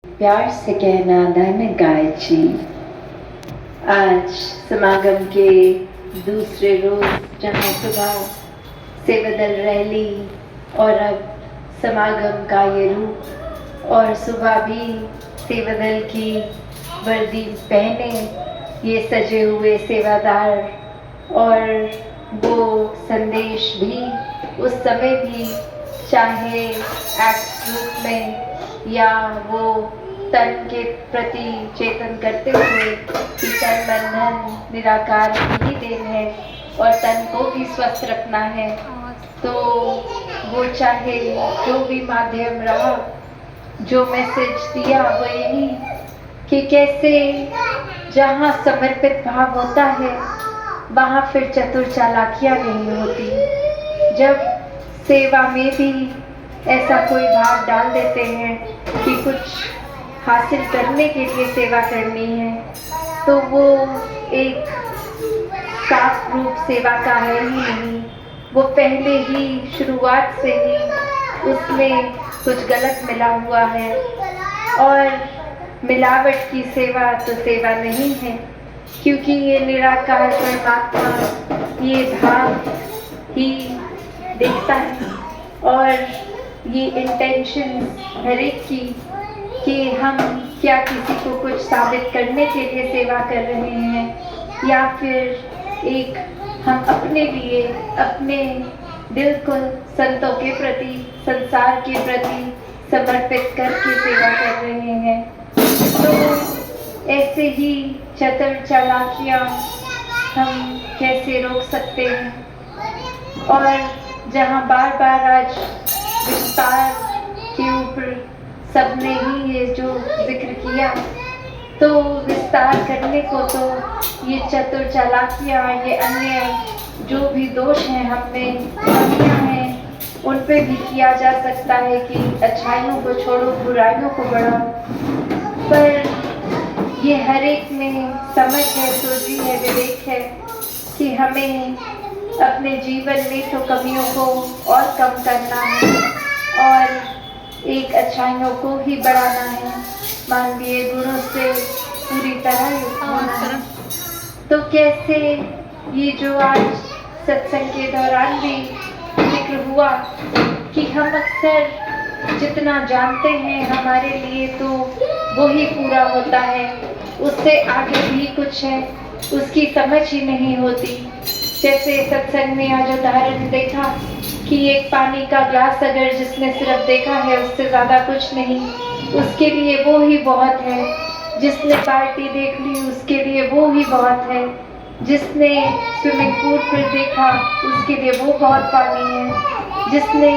प्यार से कहना धन गायत्री। आज समागम के दूसरे रोज जहाँ सुबह से बदल रैली और अब समागम का ये रूप, और सुबह भी से बदल की वर्दी पहने ये सजे हुए सेवादार, और वो संदेश भी उस समय भी चाहे एक्ट रूप में या वो तन के प्रति चेतन करते हुए कि तन बंधन निराकार ही देन है और तन को भी स्वस्थ रखना है, तो वो चाहे जो भी माध्यम रहा, जो मैसेज दिया वो यही कि कैसे जहाँ समर्पित भाव होता है वहाँ फिर चतुर चालाकियाँ नहीं होती। जब सेवा में भी ऐसा कोई भाव डाल देते हैं कि कुछ हासिल करने के लिए सेवा करनी है, तो वो एक साफ रूप सेवा का है ही नहीं। वो पहले ही शुरुआत से ही उसमें कुछ गलत मिला हुआ है, और मिलावट की सेवा तो सेवा नहीं है, क्योंकि ये निराकार परमात्मा ये भाव ही देखता है। और ये इंटेंशन हर एक की कि हम क्या किसी को कुछ साबित करने के लिए सेवा कर रहे हैं, या फिर एक हम अपने लिए अपने दिल को संतों के प्रति, संसार के प्रति समर्पित करके सेवा कर रहे हैं। तो ऐसे ही चतुर चालाकियाँ हम कैसे रोक सकते हैं। और जहाँ बार बार आज विस्तार के ऊपर सबने ही ये जो जिक्र किया, तो विस्तार करने को तो ये चतुर चालाकियाँ, ये अन्य जो भी दोष हैं हमें कमियाँ हैं, उन पे भी किया जा सकता है कि अच्छाइयों को छोड़ो, बुराइयों को बढ़ाओ। पर ये हर एक में समझ है, सोची है, विवेक है कि हमें अपने जीवन में तो कमियों को और कम करना है और एक अच्छाइयों को ही बढ़ाना है, मानवीय गुणों से पूरी तरह युक्त होना है। तो कैसे ये जो आज सत्संग के दौरान भी जिक्र हुआ कि हम अक्सर जितना जानते हैं हमारे लिए तो वो ही पूरा होता है, उससे आगे भी कुछ है उसकी समझ ही नहीं होती। जैसे सत्संग में आज उदाहरण देखा कि एक पानी का ग्लास अगर जिसने सिर्फ देखा है उससे ज़्यादा कुछ नहीं, उसके लिए वो ही बहुत है। जिसने बाल्टी देख ली उसके लिए वो ही बहुत है। जिसने स्विमिंग पूल फिर देखा उसके लिए वो बहुत पानी है। जिसने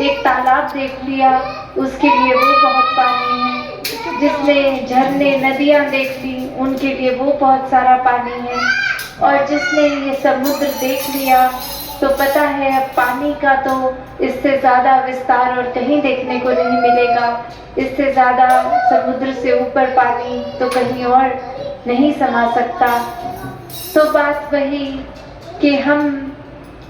एक तालाब देख लिया उसके लिए वो बहुत पानी है। जिसने झरने नदियाँ देख ली उनके लिए वो बहुत सारा पानी है। और जिसने ये समुद्र देख लिया तो पता है अब पानी का तो इससे ज़्यादा विस्तार और कहीं देखने को नहीं मिलेगा। इससे ज़्यादा समुद्र से ऊपर पानी तो कहीं और नहीं समा सकता। तो बात वही कि हम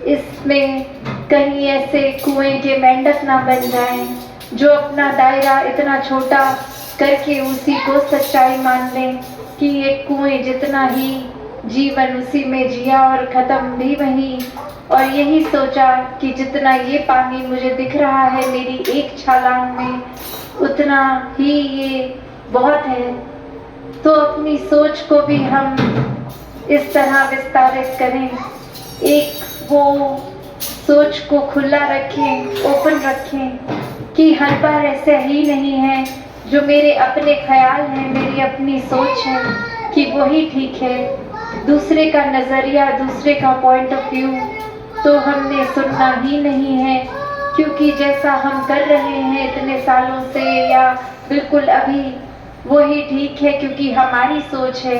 इसमें कहीं ऐसे कुएं के मेंढक ना बन जाएं जो अपना दायरा इतना छोटा करके उसी को सच्चाई मान लें कि एक कुएं जितना ही जीवन उसी में जिया और ख़त्म भी वहीं, और यही सोचा कि जितना ये पानी मुझे दिख रहा है मेरी एक छलांग में उतना ही ये बहुत है। तो अपनी सोच को भी हम इस तरह विस्तारित करें, एक वो सोच को खुला रखें, ओपन रखें कि हर बार ऐसा ही नहीं है जो मेरे अपने ख्याल हैं, मेरी अपनी सोच है कि वही ठीक है। दूसरे का नज़रिया, दूसरे का पॉइंट ऑफ व्यू तो हमने सुनना ही नहीं है, क्योंकि जैसा हम कर रहे हैं इतने सालों से या बिल्कुल अभी वही ठीक है, क्योंकि हमारी सोच है।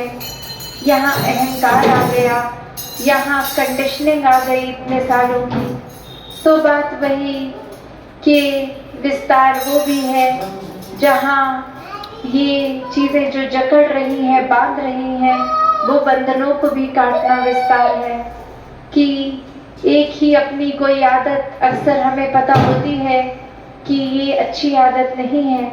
यहाँ अहंकार आ गया, यहाँ कंडीशनिंग आ गई इतने सालों की। तो बात वही कि विस्तार वो भी है जहाँ ये चीज़ें जो जकड़ रही हैं, बांध रही हैं, वो बंधनों को भी काटना विस्तार है। कि एक ही अपनी कोई आदत अक्सर हमें पता होती है कि ये अच्छी आदत नहीं है,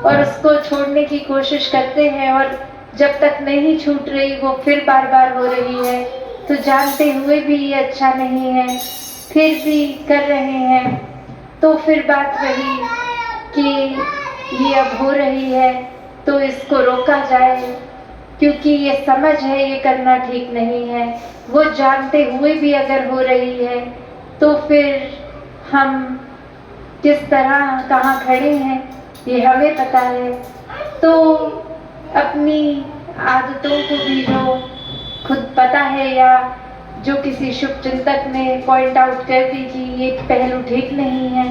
और उसको छोड़ने की कोशिश करते हैं, और जब तक नहीं छूट रही वो फिर बार बार हो रही है, तो जानते हुए भी ये अच्छा नहीं है, फिर भी कर रहे हैं। तो फिर बात रही कि ये अब हो रही है तो इसको रोका जाए, क्योंकि ये समझ है ये करना ठीक नहीं है। वो जानते हुए भी अगर हो रही है तो फिर हम किस तरह कहाँ खड़े हैं ये हमें पता है। तो अपनी आदतों को भी जो खुद पता है, या जो किसी शुभ चिंतक ने पॉइंट आउट कर दी कि ये पहलू ठीक नहीं है,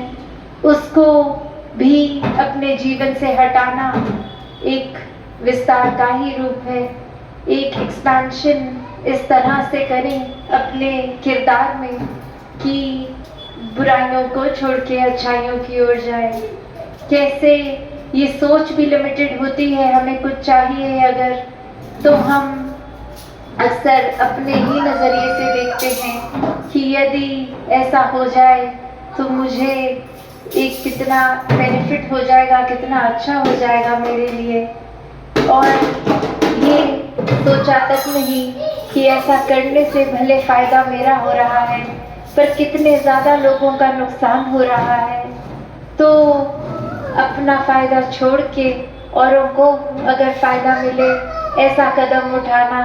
उसको भी अपने जीवन से हटाना एक विस्तार का ही रूप है। एक एक्सपेंशन इस तरह से करें अपने किरदार में कि बुराइयों को छोड़ के अच्छाइयों की ओर जाए। कैसे ये सोच भी लिमिटेड होती है, हमें कुछ चाहिए अगर, तो हम अक्सर अपने ही नज़रिए से देखते हैं कि यदि ऐसा हो जाए तो मुझे एक कितना बेनिफिट हो जाएगा, कितना अच्छा हो जाएगा मेरे लिए, और ये सोचा तक नहीं कि ऐसा करने से भले फ़ायदा मेरा हो रहा है पर कितने ज़्यादा लोगों का नुकसान हो रहा है। तो अपना फ़ायदा छोड़ के औरों को अगर फ़ायदा मिले ऐसा कदम उठाना